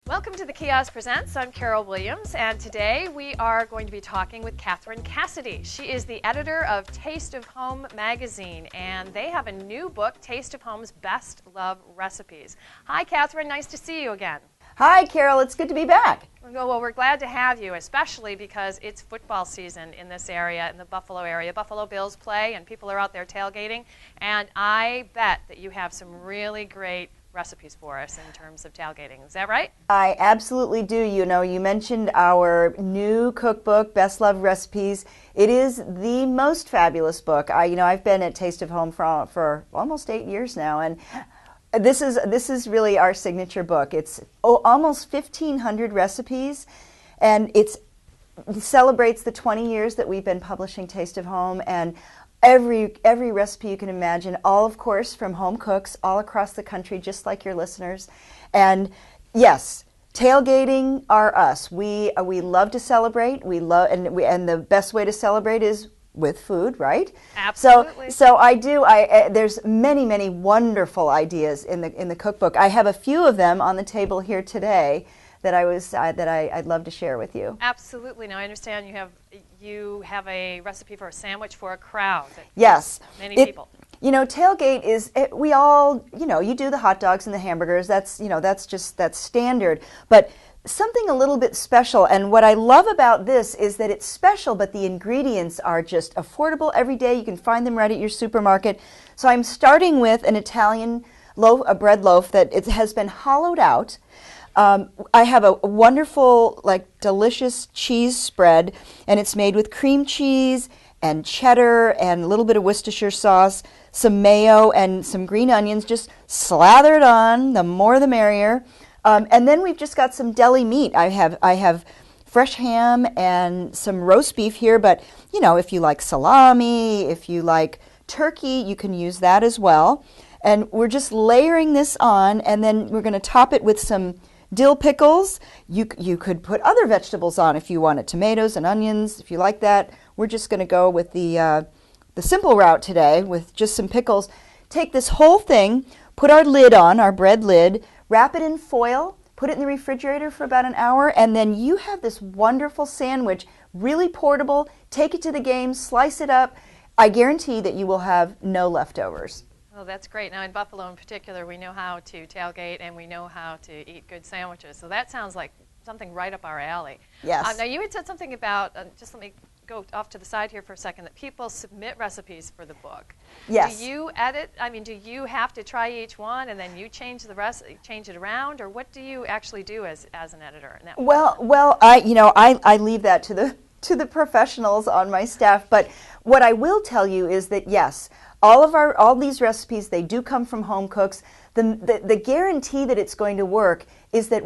Welcome to the Kiosk Presents. I'm Carol Williams, and today we are going to be talking with Catherine Cassidy. She is the editor of Taste of Home magazine, and they have a new book, Taste of Home's Best Love Recipes. Hi, Catherine. Nice to see you again. Hi, Carol. It's good to be back. Well, we're glad to have you, especially because it's football season in this area, in the Buffalo area. Buffalo Bills play, and people are out there tailgating, and I bet that you have some really great recipes for us in terms of tailgating. Is that right? I absolutely do. You know, you mentioned our new cookbook, Best Love Recipes. It is the most fabulous book. I've been at Taste of Home for almost 8 years now, and this is really our signature book. It's almost 1,500 recipes, and it celebrates the 20 years that we've been publishing Taste of Home, and every recipe you can imagine, all of course from home cooks all across the country, just like your listeners. And yes, tailgating are us. We love to celebrate. And the best way to celebrate is with food, right? Absolutely. So there's many wonderful ideas in the cookbook. I have a few of them on the table here today that I'd love to share with you. Absolutely. Now I understand you have a recipe for a sandwich for a crowd. Yes. Many people. You know, tailgate is, we all, you do the hot dogs and the hamburgers. That's standard. But something a little bit special, and what I love about this is that it's special, but the ingredients are just affordable every day. You can find them right at your supermarket. So I'm starting with an Italian loaf, a bread loaf that it has been hollowed out. I have a wonderful, delicious cheese spread, and it's made with cream cheese and cheddar and a little bit of Worcestershire sauce, some mayo, and some green onions, just slathered on, the more the merrier. And then we've just got some deli meat. I have fresh ham and some roast beef here, but, if you like salami, if you like turkey, you can use that as well. And we're just layering this on, and then we're going to top it with some dill pickles. You could put other vegetables on if you wanted, tomatoes and onions, if you like that. We're just going to go with the simple route today with just some pickles. Take this whole thing, put our lid on, our bread lid, wrap it in foil, put it in the refrigerator for about an hour, and then you have this wonderful sandwich, really portable. Take it to the game, slice it up. I guarantee that you will have no leftovers. Oh, that's great. Now, in Buffalo in particular, we know how to tailgate and we know how to eat good sandwiches. So that sounds like something right up our alley. Yes. Now, you had said something about, just let me go off to the side here for a second, that people submit recipes for the book. Yes. Do you edit? Do you have to try each one and then you change change it around, or what do you actually do as an editor? I leave that to the professionals on my staff. But what I will tell you is that yes, all these recipes, they do come from home cooks. The guarantee that it's going to work is that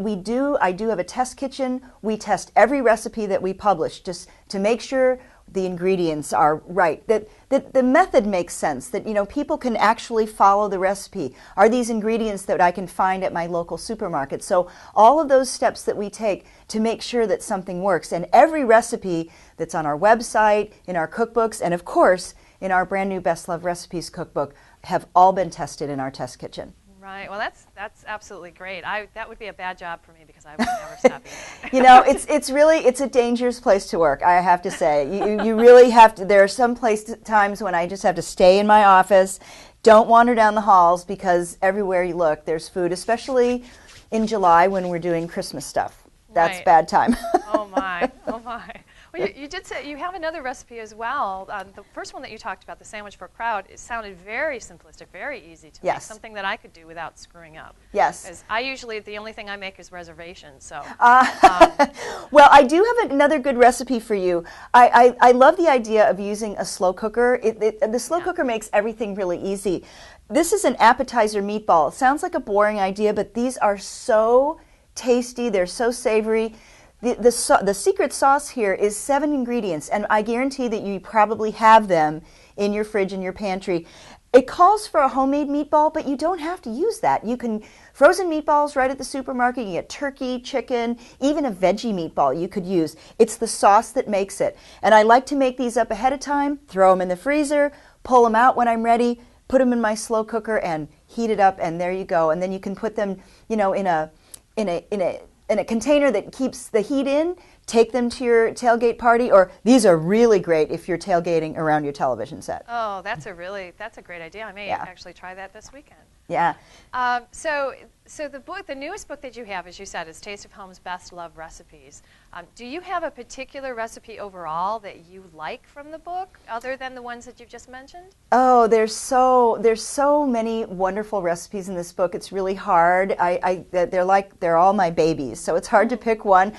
I do have a test kitchen. We test every recipe that we publish just to make sure the ingredients are right, that the method makes sense, that people can actually follow the recipe. Are these ingredients that I can find at my local supermarket? So all of those steps that we take to make sure that something works. And every recipe that's on our website, in our cookbooks, and of course in our brand new Best Love Recipes cookbook have all been tested in our test kitchen. Right. Well, that's absolutely great. That would be a bad job for me because I would never stop eating. It's a dangerous place to work, I have to say. You really have to. There are some times when I just have to stay in my office, don't wander down the halls, because everywhere you look there's food, especially in July when we're doing Christmas stuff. That's right. Bad time. Oh my. Well, you did say you have another recipe as well. The first one that you talked about, the sandwich for a crowd, it sounded very simplistic, very easy to make, something that I could do without screwing up. Yes. Because the only thing I make is reservations. So. Well, I do have another good recipe for you. I love the idea of using a slow cooker. The slow cooker makes everything really easy. This is an appetizer meatball. It sounds like a boring idea, but these are so tasty. They're so savory. The secret sauce here is 7 ingredients, and I guarantee that you probably have them in your fridge, in your pantry. It calls for a homemade meatball, but you don't have to use that. You can frozen meatballs right at the supermarket. You get turkey, chicken, even a veggie meatball you could use. It's the sauce that makes it. And I like to make these up ahead of time, throw them in the freezer, pull them out when I'm ready, put them in my slow cooker and heat it up, and there you go. And then you can put them, in a in a container that keeps the heat in, take them to your tailgate party, or these are really great if you're tailgating around your television set. Oh, that's a great idea. I may actually try that this weekend. Yeah. So the newest book that you have, as you said, is Taste of Home's Best Loved Recipes. Do you have a particular recipe overall that you like from the book, other than the ones that you've just mentioned? Oh, there's so many wonderful recipes in this book. It's really hard. They're all my babies, so it's hard to pick one.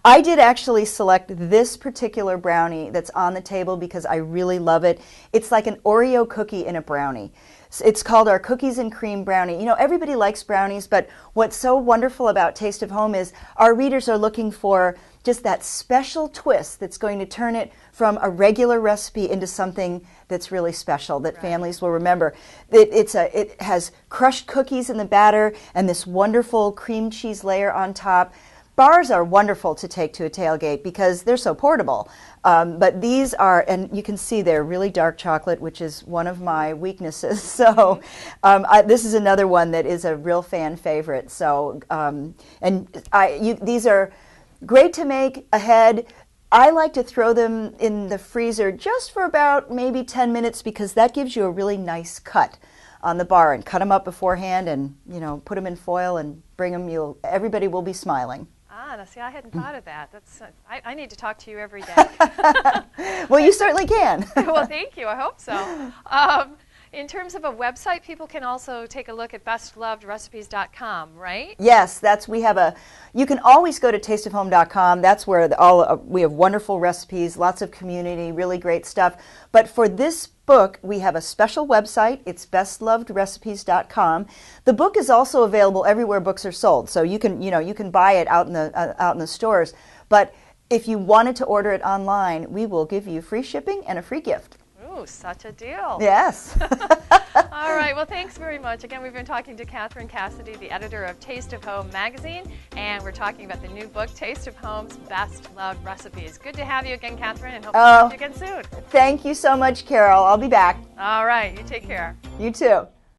I did actually select this particular brownie that's on the table because I really love it. It's like an Oreo cookie in a brownie. It's called our Cookies and Cream Brownie. You know, everybody likes brownies, but what's so wonderful about Taste of Home is our readers are looking for just that special twist that's going to turn it from a regular recipe into something that's really special that families will remember. It has crushed cookies in the batter and this wonderful cream cheese layer on top. Bars are wonderful to take to a tailgate because they're so portable. But these are, and you can see they're really dark chocolate, which is one of my weaknesses. So this is another one that is a real fan favorite. So these are great to make ahead. I like to throw them in the freezer just for about maybe 10 minutes because that gives you a really nice cut on the bar, and cut them up beforehand and, you know, put them in foil and bring them. Everybody will be smiling. Now, see, I hadn't thought of that. I need to talk to you every day. Well, you certainly can. Well, thank you. I hope so. In terms of a website, people can also take a look at bestlovedrecipes.com, right? Yes, you can always go to tasteofhome.com. That's where we have wonderful recipes, lots of community, really great stuff. But for this book, we have a special website. It's bestlovedrecipes.com. The book is also available everywhere books are sold, so you can buy it out in the stores. But if you wanted to order it online, we will give you free shipping and a free gift. Ooh, such a deal. Yes. All right. Well, thanks very much. Again, we've been talking to Catherine Cassidy, the editor of Taste of Home magazine, and we're talking about the new book, Taste of Home's Best Loved Recipes. Good to have you again, Catherine, and hope to see you again soon. Thank you so much, Carol. I'll be back. All right. You take care. You too.